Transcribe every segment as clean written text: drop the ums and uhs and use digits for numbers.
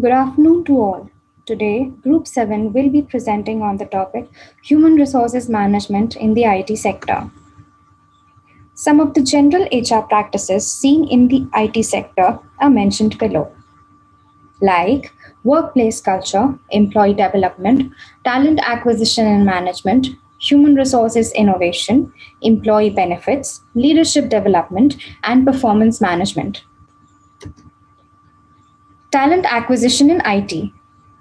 Good afternoon to all. Today, Group 7 will be presenting on the topic Human Resources Management in the IT sector. Some of the general HR practices seen in the IT sector are mentioned below, like workplace culture, employee development, talent acquisition and management, human resources innovation, employee benefits, leadership development, and performance management. Talent acquisition in IT.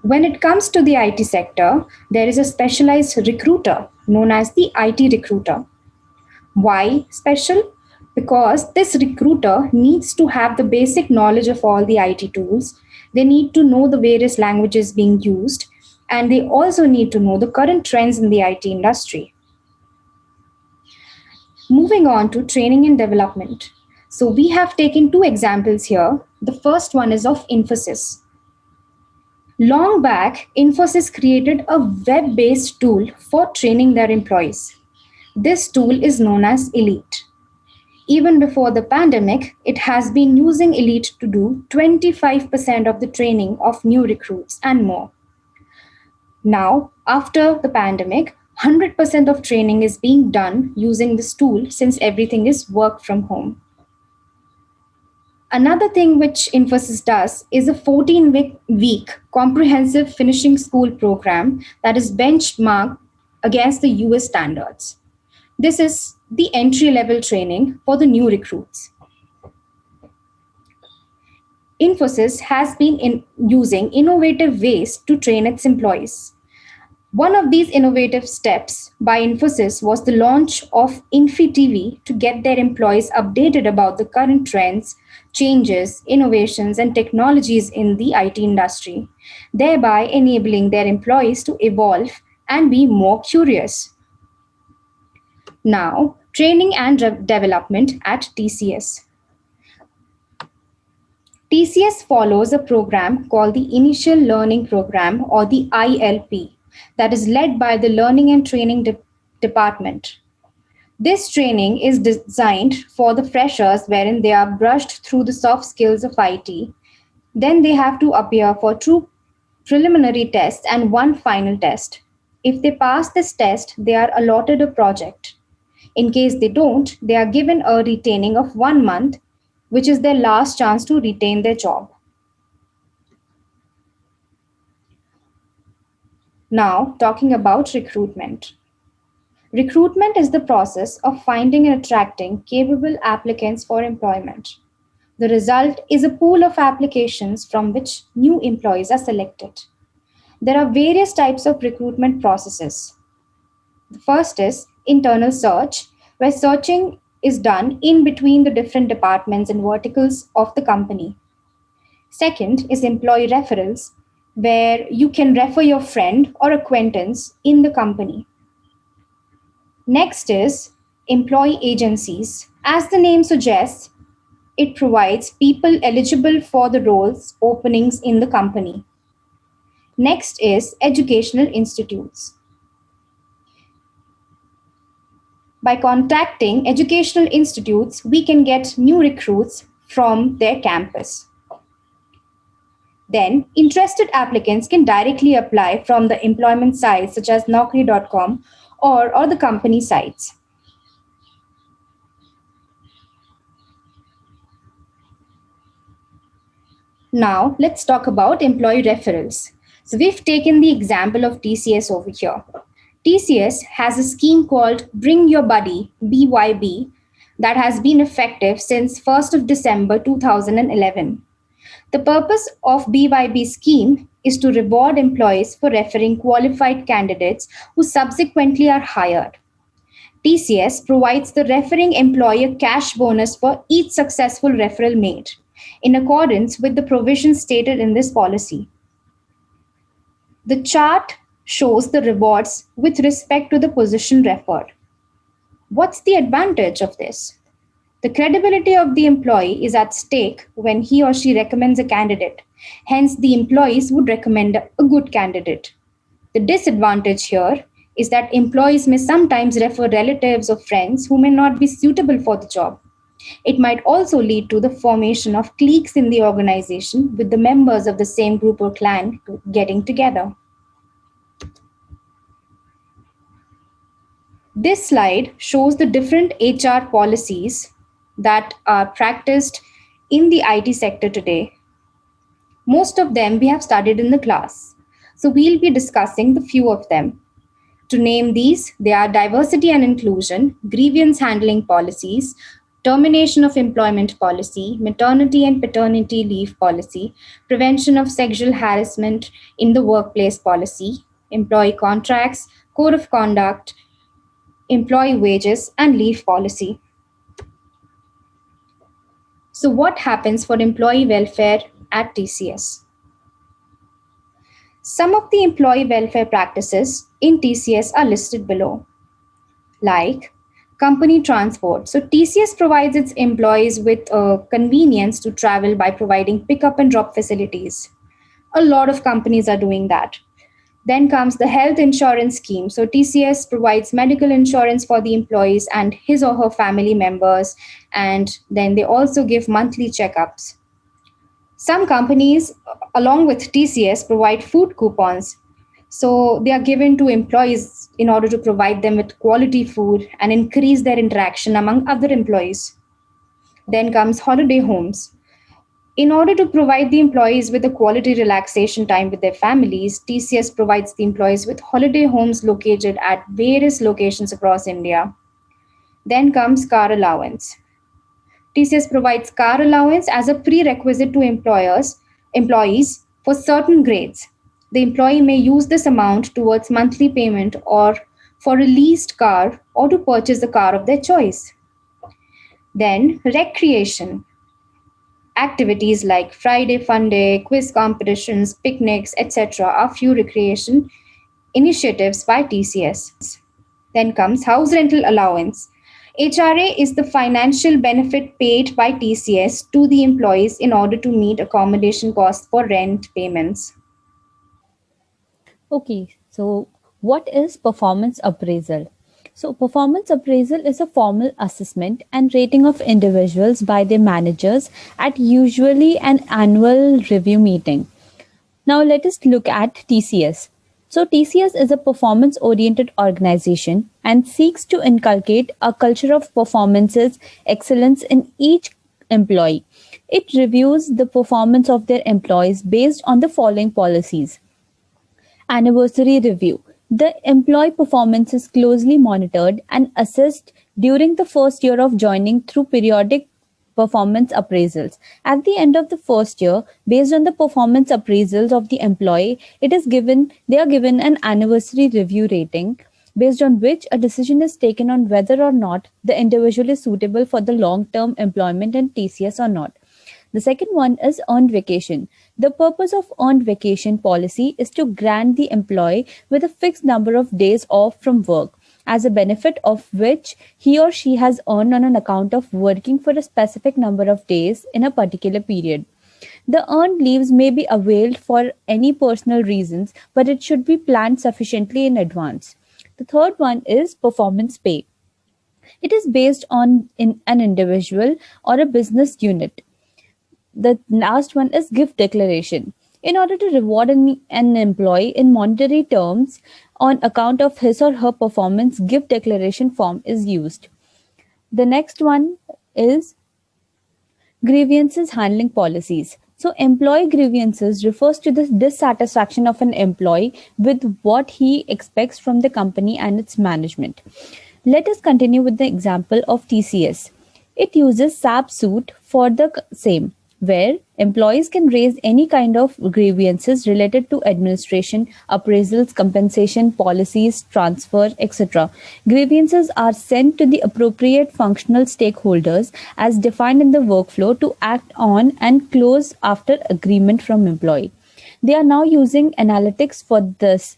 When it comes to the IT sector, there is a specialized recruiter known as the IT recruiter. Why special? Because this recruiter needs to have the basic knowledge of all the IT tools. They need to know the various languages being used, and they also need to know the current trends in the IT industry. Moving on to training and development. So, we have taken two examples here. The first one is of Infosys. Long back, Infosys created a web based tool for training their employees. This tool is known as Elite. Even before the pandemic, it has been using Elite to do 25% of the training of new recruits and more. Now, after the pandemic, 100% of training is being done using this tool since everything is work from home. Another thing which Infosys does is a 14-week comprehensive finishing school program that is benchmarked against the US standards. This is the entry level training for the new recruits. Infosys has been using innovative ways to train its employees. One of these innovative steps by Infosys was the launch of InfiTV to get their employees updated about the current trends, changes, innovations, and technologies in the IT industry, thereby enabling their employees to evolve and be more curious. Now, training and development at TCS. TCS follows a program called the Initial Learning Program or the ILP that is led by the Learning and Training Department. This training is designed for the freshers wherein they are brushed through the soft skills of IT. Then they have to appear for two preliminary tests and one final test. If they pass this test, they are allotted a project. In case they don't, they are given a retaining of 1 month, which is their last chance to retain their job. Now, talking about recruitment. Recruitment is the process of finding and attracting capable applicants for employment. The result is a pool of applications from which new employees are selected. There are various types of recruitment processes. The first is internal search, where searching is done in between the different departments and verticals of the company. Second is employee referrals, where you can refer your friend or acquaintance in the company. Next is employee agencies. As the name suggests, it provides people eligible for the roles openings in the company. Next is educational institutes. By contacting educational institutes, we can get new recruits from their campus. Then, interested applicants can directly apply from the employment sites such as Naukri.com or the company sites. Now, let's talk about employee referrals. So, we've taken the example of TCS over here. TCS has a scheme called Bring Your Buddy, BYB, that has been effective since 1st of December 2011. The purpose of BYB scheme is to reward employees for referring qualified candidates who subsequently are hired. TCS provides the referring employee a cash bonus for each successful referral made, in accordance with the provisions stated in this policy. The chart shows the rewards with respect to the position referred. What's the advantage of this? The credibility of the employee is at stake when he or she recommends a candidate. Hence, the employees would recommend a good candidate. The disadvantage here is that employees may sometimes refer relatives or friends who may not be suitable for the job. It might also lead to the formation of cliques in the organization with the members of the same group or clan getting together. This slide shows the different HR policies that are practiced in the IT sector today. Most of them we have studied in the class. So we'll be discussing the few of them. To name these, they are diversity and inclusion, grievance handling policies, termination of employment policy, maternity and paternity leave policy, prevention of sexual harassment in the workplace policy, employee contracts, code of conduct, employee wages, and leave policy. So, what happens for employee welfare at TCS? Some of the employee welfare practices in TCS are listed below, like company transport. So, TCS provides its employees with convenience to travel by providing pickup and drop facilities. A lot of companies are doing that. Then comes the health insurance scheme. So TCS provides medical insurance for the employees and his or her family members, and then they also give monthly checkups. Some companies, along with TCS, provide food coupons. So they are given to employees in order to provide them with quality food and increase their interaction among other employees. Then comes holiday homes. In order to provide the employees with a quality relaxation time with their families, TCS provides the employees with holiday homes located at various locations across India. Then comes car allowance. TCS provides car allowance as a prerequisite to employees for certain grades. The employee may use this amount towards monthly payment or for a leased car or to purchase the car of their choice. Then recreation. Activities like Friday Fun Day, quiz competitions, picnics, etc. are few recreation initiatives by TCS. Then comes house rental allowance. HRA is the financial benefit paid by TCS to the employees in order to meet accommodation costs for rent payments. Okay, so what is performance appraisal? So, performance appraisal is a formal assessment and rating of individuals by their managers at usually an annual review meeting. Now, let us look at TCS. So, TCS is a performance oriented organization and seeks to inculcate a culture of performances excellence in each employee. It reviews the performance of their employees based on the following policies. Anniversary review. The employee performance is closely monitored and assessed during the first year of joining through periodic performance appraisals. At the end of the first year, based on the performance appraisals of the employee, they are given an anniversary review rating based on which a decision is taken on whether or not the individual is suitable for the long term employment in TCS or not. The second one is earned vacation. The purpose of earned vacation policy is to grant the employee with a fixed number of days off from work, as a benefit of which he or she has earned on an account of working for a specific number of days in a particular period. The earned leaves may be availed for any personal reasons, but it should be planned sufficiently in advance. The third one is performance pay. It is based on an individual or a business unit. The last one is gift declaration. In order to reward an employee in monetary terms on account of his or her performance, gift declaration form is used. The next one is grievances handling policies. So, employee grievances refers to the dissatisfaction of an employee with what he expects from the company and its management. Let us continue with the example of TCS. It uses SAP suite for the same, where employees can raise any kind of grievances related to administration, appraisals, compensation, policies, transfer, etc. Grievances are sent to the appropriate functional stakeholders as defined in the workflow to act on and close after agreement from employee. They are now using analytics for this.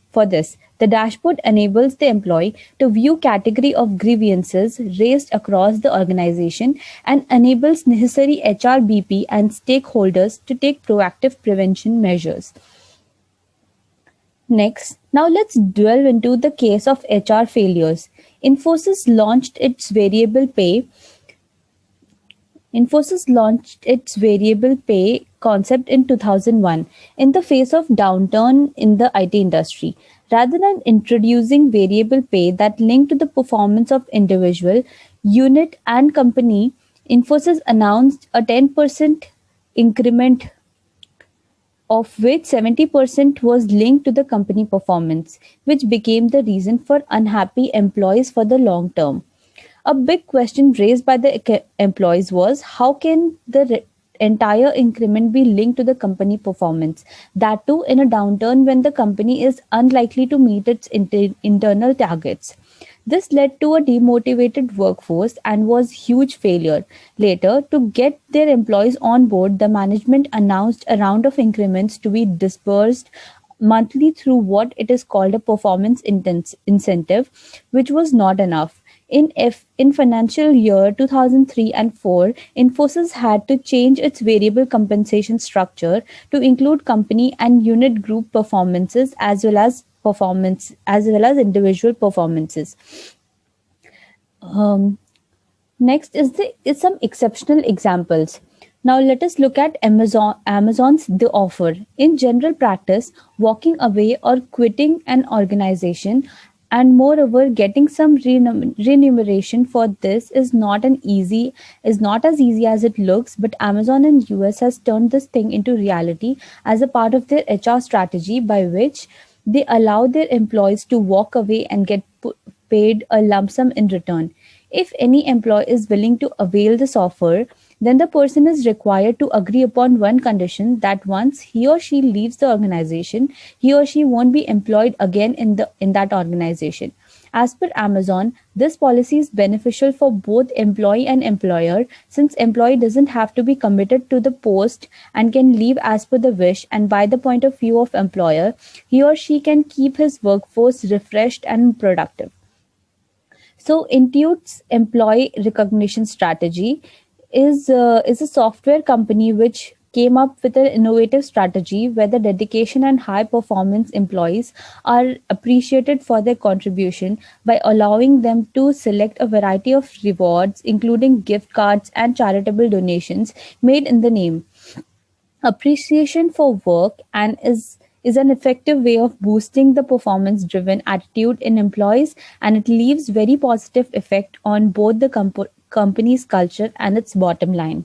The dashboard enables the employee to view category of grievances raised across the organization and enables necessary HRBP and stakeholders to take proactive prevention measures. Next, now let's delve into the case of HR failures. Infosys launched its variable pay Infosys launched its variable pay concept in 2001 in the face of downturn in the IT industry. Rather than introducing variable pay that linked to the performance of individual, unit and company, Infosys announced a 10% increment of which 70% was linked to the company performance, which became the reason for unhappy employees for the long term. A big question raised by the employees was how can the entire increment be linked to the company performance? That too in a downturn when the company is unlikely to meet its internal targets. This led to a demotivated workforce and was huge failure. Later, to get their employees on board, the management announced a round of increments to be disbursed monthly through what it is called a performance incentive, which was not enough. In financial year 2003 and 4, Infosys had to change its variable compensation structure to include company and unit group performances as well as individual performances. Um, Next is some exceptional examples. Now let us look at Amazon's the offer. In general practice, walking away or quitting an organization and moreover getting some remuneration for this is not as easy as it looks, but Amazon in US has turned this thing into reality as a part of their HR strategy by which they allow their employees to walk away and get paid a lump sum in return. If any employee is willing to avail this offer, then the person is required to agree upon one condition that once he or she leaves the organization, he or she won't be employed again in that organization. As per Amazon, this policy is beneficial for both employee and employer since employee doesn't have to be committed to the post and can leave as per the wish, and by the point of view of employer, he or she can keep his workforce refreshed and productive. So Intuit's employee recognition strategy is a software company which came up with an innovative strategy where the dedication and high performance employees are appreciated for their contribution by allowing them to select a variety of rewards including gift cards and charitable donations made in the name. Appreciation for work and is an effective way of boosting the performance driven attitude in employees, and it leaves very positive effect on both the company's culture and its bottom line.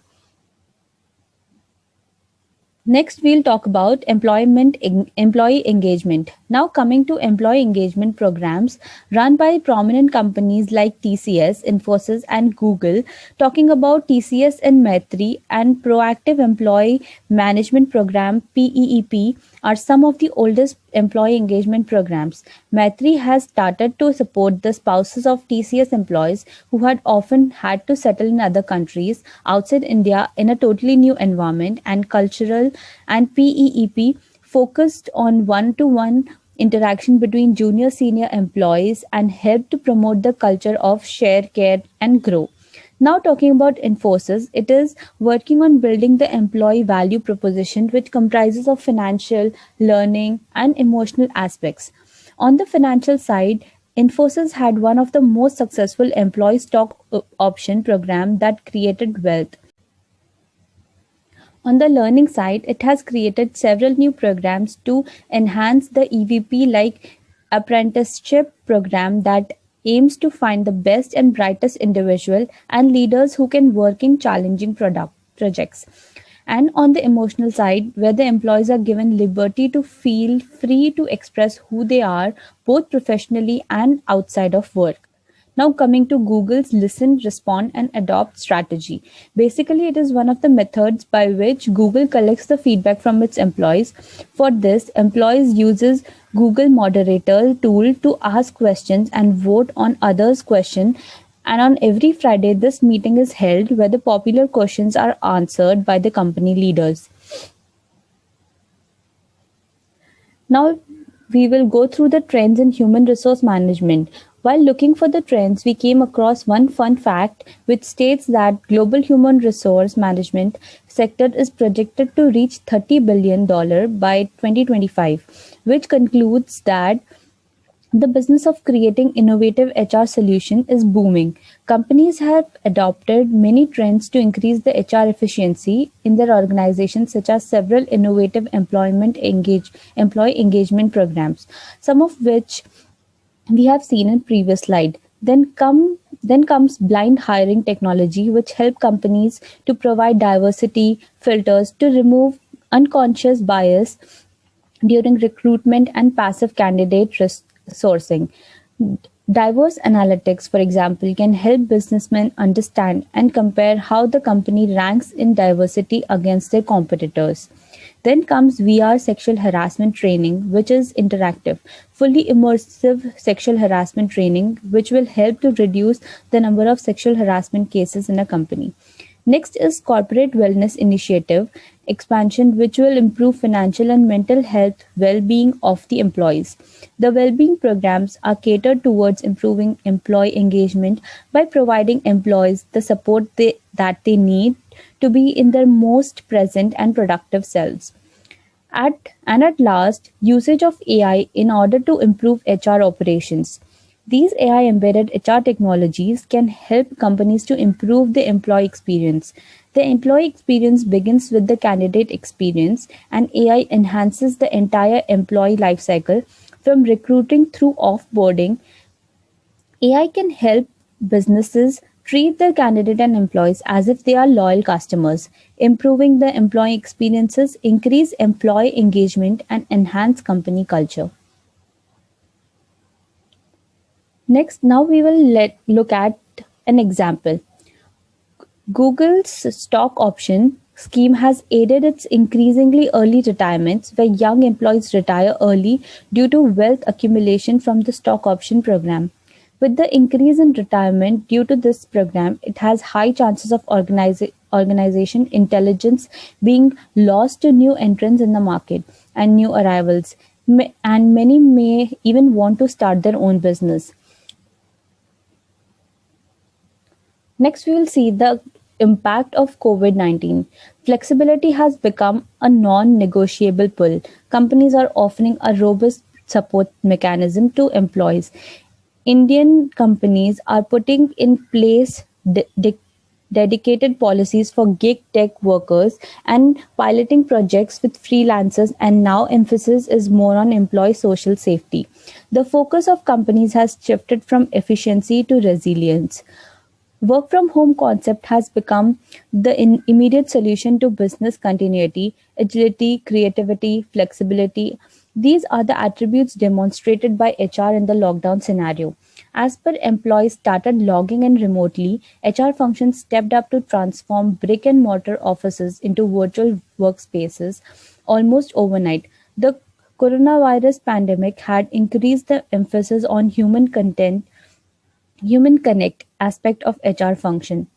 Next, we'll talk about employee engagement. Now, coming to employee engagement programs run by prominent companies like TCS, Infosys, and Google. Talking about TCS and Maitri and Proactive Employee Management Program (PEEP) are some of the oldest employee engagement programs. Maitri has started to support the spouses of TCS employees who had often had to settle in other countries outside India in a totally new environment and cultural, and PEEP focused on one-to-one interaction between junior senior employees and helped to promote the culture of share, care, and grow. Now, talking about Infosys, it is working on building the employee value proposition, which comprises of financial, learning, and emotional aspects. On the financial side, Infosys had one of the most successful employee stock option program that created wealth. On the learning side, it has created several new programs to enhance the EVP like apprenticeship program that aims to find the best and brightest individual and leaders who can work in challenging product projects. And on the emotional side, where the employees are given liberty to feel free to express who they are both professionally and outside of work. Now, coming to Google's listen, respond, and adopt strategy. Basically, it is one of the methods by which Google collects the feedback from its employees. For this, employees uses Google Moderator tool to ask questions and vote on others' question. And on every Friday, this meeting is held where the popular questions are answered by the company leaders. Now, we will go through the trends in human resource management. While looking for the trends, we came across one fun fact which states that global human resource management sector is projected to reach $30 billion by 2025, which concludes that The business of creating innovative HR solution is booming. Companies have adopted many trends to increase the HR efficiency in their organizations, such as several innovative employee engagement programs, some of which we have seen in previous slide. Then comes blind hiring technology, which help companies to provide diversity filters to remove unconscious bias during recruitment and passive candidate sourcing. Diverse analytics, for example, can help businessmen understand and compare how the company ranks in diversity against their competitors. Then comes VR sexual harassment training, which is interactive, fully immersive sexual harassment training, which will help to reduce the number of sexual harassment cases in a company. Next is corporate wellness initiative expansion, which will improve financial and mental health well-being of the employees. The well-being programs are catered towards improving employee engagement by providing employees the support that they need to be in their most present and productive selves. At last, usage of AI in order to improve HR operations. These AI embedded HR technologies can help companies to improve the employee experience. The employee experience begins with the candidate experience, and AI enhances the entire employee lifecycle from recruiting through offboarding. AI can help businesses treat their candidate and employees as if they are loyal customers, improving the employee experiences, increase employee engagement, and enhance company culture. Next, now we will look at an example. Google's stock option scheme has aided its increasingly early retirements, where young employees retire early due to wealth accumulation from the stock option program. With the increase in retirement due to this program, it has high chances of organization intelligence being lost to new entrants in the market and new arrivals. And many may even want to start their own business. Next, we will see the impact of COVID-19. Flexibility has become a non negotiable pull. Companies are offering a robust support mechanism to employees. Indian companies are putting in place dedicated policies for gig tech workers and piloting projects with freelancers, and now emphasis is more on employee social safety. The focus of companies has shifted from efficiency to resilience. Work from home concept has become the immediate solution to business continuity, agility, creativity, flexibility. These are the attributes demonstrated by HR in the lockdown scenario. As per employees started logging in remotely, HR functions stepped up to transform brick and mortar offices into virtual workspaces almost overnight. The coronavirus pandemic had increased the emphasis on human connect aspect of HR function.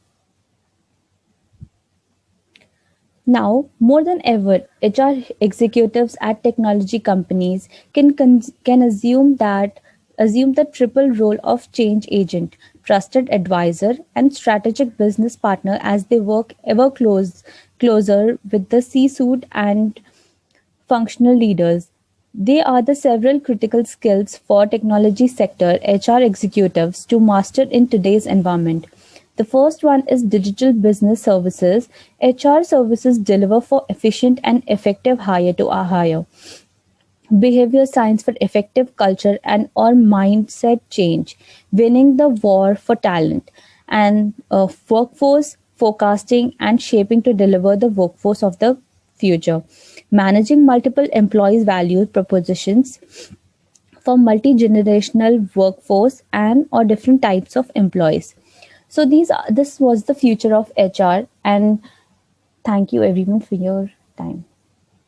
Now, more than ever, HR executives at technology companies can assume the triple role of change agent, trusted advisor, and strategic business partner as they work closer with the C-suite and functional leaders. They are the several critical skills for technology sector HR executives to master in today's environment. The first one is digital business services. HR services deliver for efficient and effective hire to a hire, behavior science for effective culture and or mindset change, winning the war for talent, and workforce forecasting and shaping to deliver the workforce of the future, managing multiple employees value propositions for multi-generational workforce and or different types of employees. So this was the future of HR, and thank you everyone for your time.